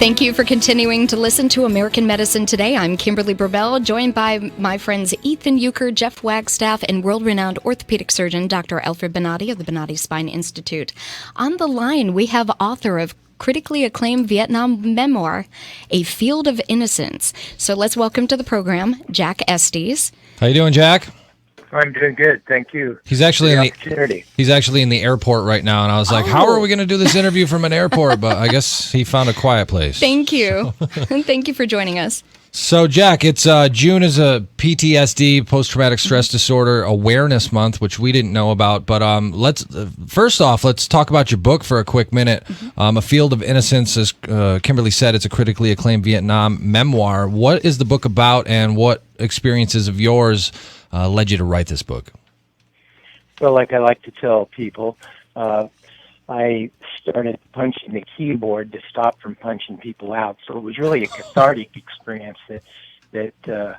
Thank you for continuing to listen to American Medicine Today. I'm Kimberly Burbell, joined by my friends Ethan Euchre, Jeff Wagstaff, and world-renowned orthopedic surgeon Dr. Alfred Bonati of the Bonati Spine Institute. On the line, we have author of critically acclaimed Vietnam memoir, A Field of Innocence. So let's welcome to the program Jack Estes. How you doing, Jack? I'm doing good, thank you. He's actually for the opportunity. He's actually in the airport right now, and I was like, how are we going to do this interview from an airport? But I guess he found a quiet place. Thank you. Thank you for joining us. So, Jack, it's June is a PTSD, post-traumatic stress disorder awareness month, which we didn't know about. But let's talk about your book for a quick minute. A Field of Innocence, as Kimberly said, it's a critically acclaimed Vietnam memoir. What is the book about, and what experiences of yours led you to write this book? Well, like I like to tell people, I started punching the keyboard to stop from punching people out. So it was really a cathartic experience that the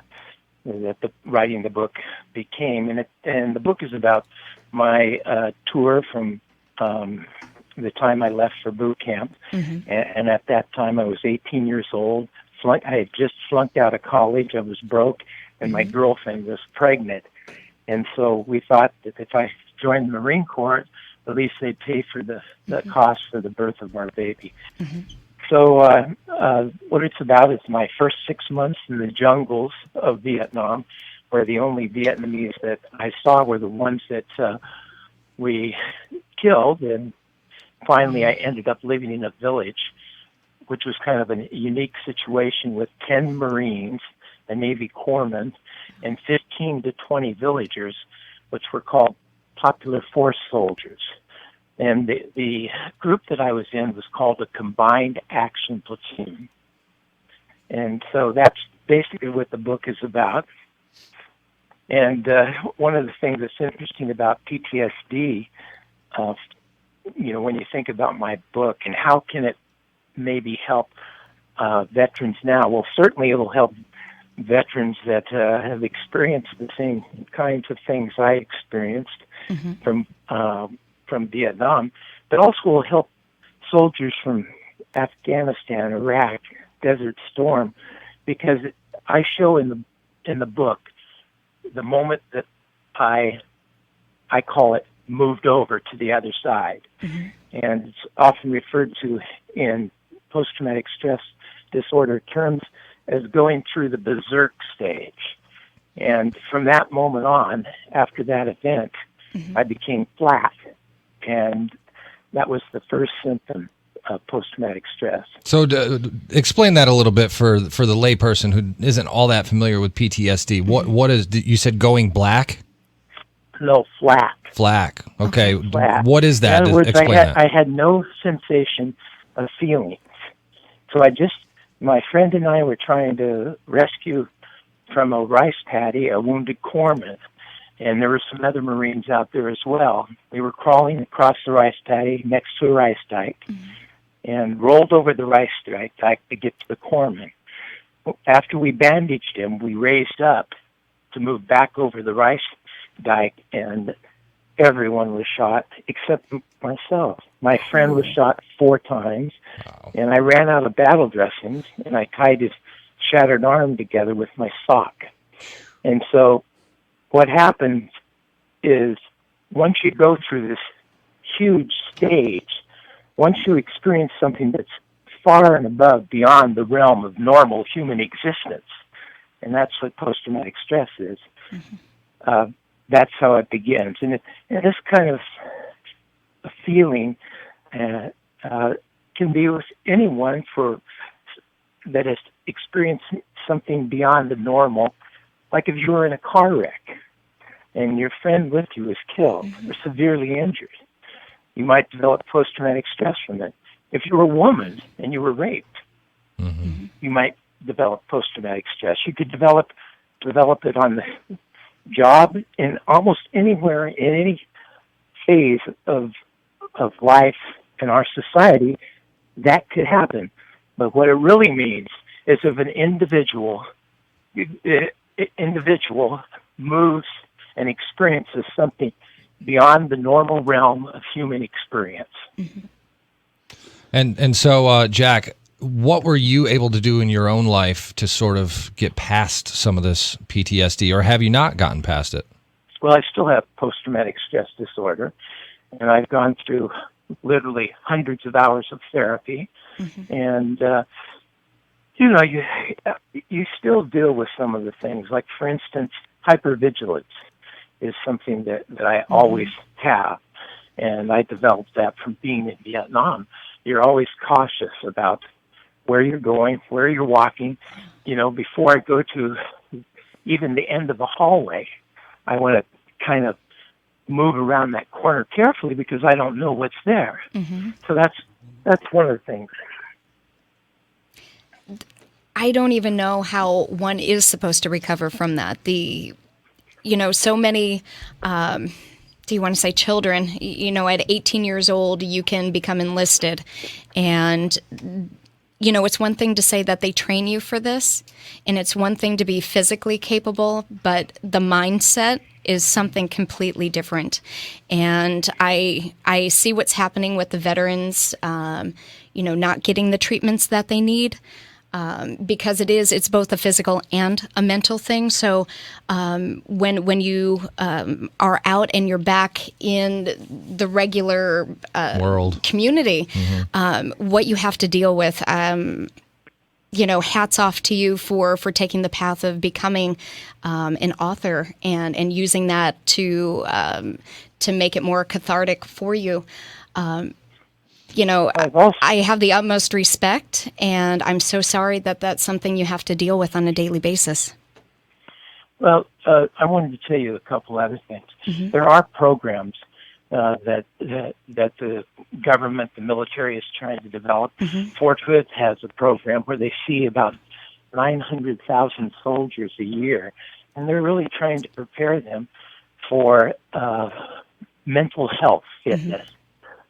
writing the book became. And the book is about my tour from the time I left for boot camp. And at that time I was 18 years old. I had just flunked out of college. I was broke, and my girlfriend was pregnant. And so we thought that if I joined the Marine Corps, at least they'd pay for the cost for the birth of our baby. So what it's about is my first 6 months in the jungles of Vietnam, where the only Vietnamese that I saw were the ones that we killed. And finally I ended up living in a village, which was kind of a unique situation with 10 Marines, a Navy corpsman, and 15 to 20 villagers, which were called Popular Force soldiers. And the group that I was in was called a Combined Action Platoon. And so that's basically what the book is about. And one of the things that's interesting about PTSD, when you think about my book and how can it maybe help veterans now, well, certainly it'll help veterans that have experienced the same kinds of things I experienced from Vietnam, but also will help soldiers from Afghanistan, Iraq, Desert Storm, because I show in the book the moment that I call it moved over to the other side, and it's often referred to in post-traumatic stress disorder terms as going through the berserk stage. And from that moment on, after that event, I became flat. And that was the first symptom of post-traumatic stress. So explain that a little bit for the layperson who isn't all that familiar with PTSD. What is, you said going black? No, flat. Flat. Okay. Flat. What is that? In other words, explain that. I had no sensation of feelings. So my friend and I were trying to rescue from a rice paddy a wounded corpsman, and there were some other Marines out there as well. We were crawling across the rice paddy next to a rice dike and rolled over the rice dike to get to the corpsman. After we bandaged him, we raised up to move back over the rice dike, and everyone was shot except myself. My friend was shot 4 times, and I ran out of battle dressings, and I tied his shattered arm together with my sock. And so what happens is once you go through this huge stage, once you experience something that's far and above beyond the realm of normal human existence, and that's what post-traumatic stress is, that's how it begins. And this kind of a feeling can be with anyone that has experienced something beyond the normal. Like if you were in a car wreck and your friend with you was killed or severely injured, you might develop post-traumatic stress from it. If you were a woman and you were raped, you might develop post-traumatic stress. You could develop it on the job, in almost anywhere, in any phase of life in our society, that could happen. But what it really means is if an individual moves and experiences something beyond the normal realm of human experience. And so, Jack, what were you able to do in your own life to sort of get past some of this PTSD, or have you not gotten past it? Well, I still have post-traumatic stress disorder, and I've gone through literally hundreds of hours of therapy, and you still deal with some of the things. Like, for instance, hypervigilance is something that I always have, and I developed that from being in Vietnam. You're always cautious about where you're going, where you're walking. Before I go to even the end of the hallway, I want to kind of move around that corner carefully because I don't know what's there. So that's one of the things. I don't even know how one is supposed to recover from that. So many, do you want to say children? At 18 years old, you can become enlisted. And, it's one thing to say that they train you for this, and it's one thing to be physically capable, but the mindset is something completely different. And I see what's happening with the veterans, not getting the treatments that they need. Because it's both a physical and a mental thing. So when you are out and you're back in the regular world community, what you have to deal with, hats off to you for taking the path of becoming an author and using that to make it more cathartic for you. I have the utmost respect, and I'm so sorry that that's something you have to deal with on a daily basis. Well, I wanted to tell you a couple other things. There are programs that the government, the military is trying to develop. Fort Hood has a program where they see about 900,000 soldiers a year, and they're really trying to prepare them for mental health fitness.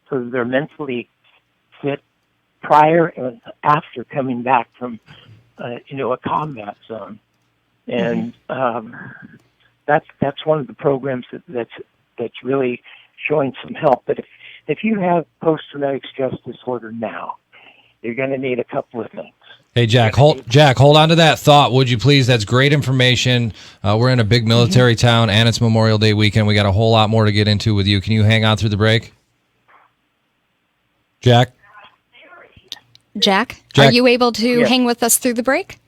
So they're mentally fit prior and after coming back from, a combat zone, and that's one of the programs that's really showing some help. But if you have post-traumatic stress disorder now, you're going to need a couple of things. Hey, Jack, hold on to that thought, would you please? That's great information. We're in a big military town, and it's Memorial Day weekend. We got a whole lot more to get into with you. Can you hang on through the break? Jack, are you able to hang with us through the break?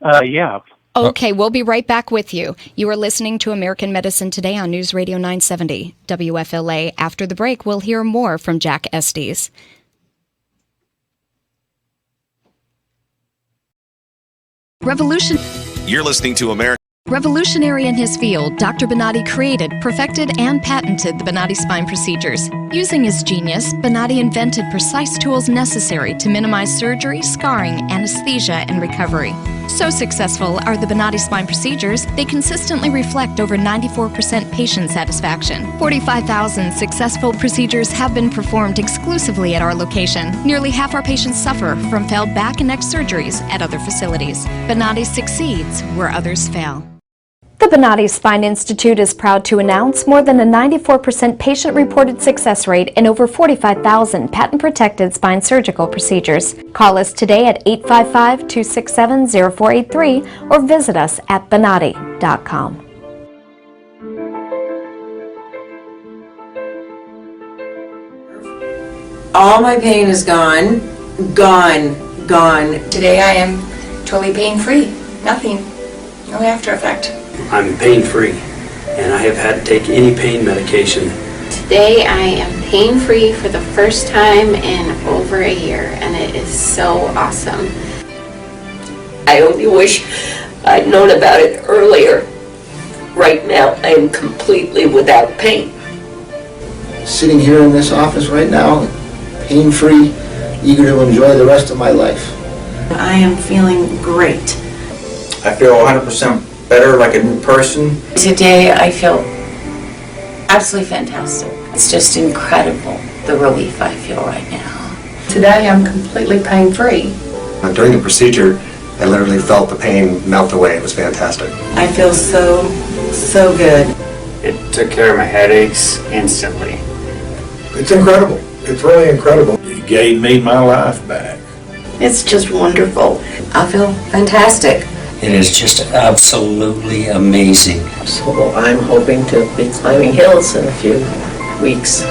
Yeah. Okay, we'll be right back with you. You are listening to American Medicine Today on News Radio 970 WFLA. After the break, we'll hear more from Jack Estes. You're listening to American. Revolutionary in his field, Dr. Bonatti created, perfected, and patented the Bonatti spine procedures. Using his genius, Bonatti invented precise tools necessary to minimize surgery, scarring, anesthesia, and recovery. So successful are the Bonatti spine procedures, they consistently reflect over 94% patient satisfaction. 45,000 successful procedures have been performed exclusively at our location. Nearly half our patients suffer from failed back and neck surgeries at other facilities. Bonatti succeeds where others fail. The Bonatti Spine Institute is proud to announce more than a 94% patient-reported success rate in over 45,000 patent-protected spine surgical procedures. Call us today at 855-267-0483 or visit us at bonatti.com. All my pain is gone. Today I am totally pain-free. Nothing. No after effect. I'm pain-free, and I have had to take any pain medication. Today I am pain-free for the first time in over a year, and it is so awesome. I only wish I'd known about it earlier. Right now, I am completely without pain. Sitting here in this office right now, pain-free, eager to enjoy the rest of my life. I am feeling great. I feel 100% better, like a new person. Today I feel absolutely fantastic. It's just incredible, the relief I feel right now. Today I'm completely pain-free. During the procedure, I literally felt the pain melt away. It was fantastic. I feel so good. It took care of my headaches instantly. It's incredible. It's really incredible. It gave me my life back. It's just wonderful. I feel fantastic. It is just absolutely amazing. So I'm hoping to be climbing hills in a few weeks.